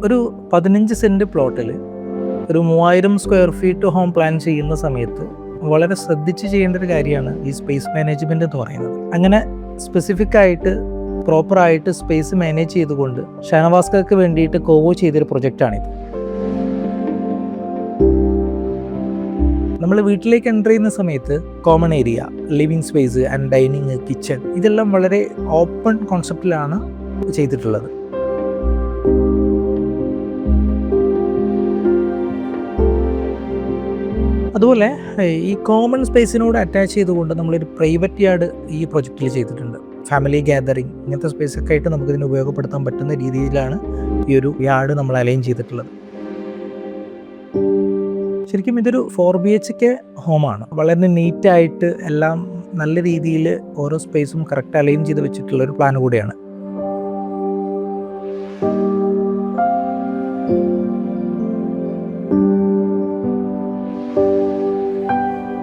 ഒരു 15 സെൻറ്റ് പ്ലോട്ടിൽ ഒരു 3000 square feet home plan ചെയ്യുന്ന സമയത്ത് വളരെ ശ്രദ്ധിച്ച് ചെയ്യേണ്ട ഒരു കാര്യമാണ് ഈ സ്പേസ് മാനേജ്മെൻറ്റ് എന്ന് പറയുന്നത്. അങ്ങനെ സ്പെസിഫിക് ആയിട്ട് പ്രോപ്പറായിട്ട് സ്പേസ് മാനേജ് ചെയ്തുകൊണ്ട് ഷാനവാസ്കർക്ക് വേണ്ടിയിട്ട് കോവോ ചെയ്തൊരു പ്രൊജക്റ്റാണിത്. നമ്മൾ വീട്ടിലേക്ക് എൻ്റർ ചെയ്യുന്ന സമയത്ത് common area, living space and dining, kitchen ഇതെല്ലാം വളരെ ഓപ്പൺ കോൺസെപ്റ്റിലാണ് ചെയ്തിട്ടുള്ളത്. അതുപോലെ ഈ കോമൺ സ്പേസിനോട് അറ്റാച്ച് ചെയ്തുകൊണ്ട് നമ്മളൊരു പ്രൈവറ്റ് യാർഡ് ഈ പ്രൊജക്റ്റിൽ ചെയ്തിട്ടുണ്ട്. ഫാമിലി ഗ്യാതറിങ് ഇങ്ങനത്തെ സ്പേസൊക്കെ ആയിട്ട് നമുക്കിതിന് ഉപയോഗപ്പെടുത്താൻ പറ്റുന്ന രീതിയിലാണ് ഈ ഒരു യാർഡ് നമ്മൾ അലൈൻ ചെയ്തിട്ടുള്ളത്. ശരിക്കും ഇതൊരു 4 BHK ഹോമാണ്. വളരെ നീറ്റായിട്ട് എല്ലാം നല്ല രീതിയിൽ ഓരോ സ്പേസും കറക്റ്റ് അലൈൻ ചെയ്ത് വെച്ചിട്ടുള്ളൊരു പ്ലാൻ കൂടിയാണ്.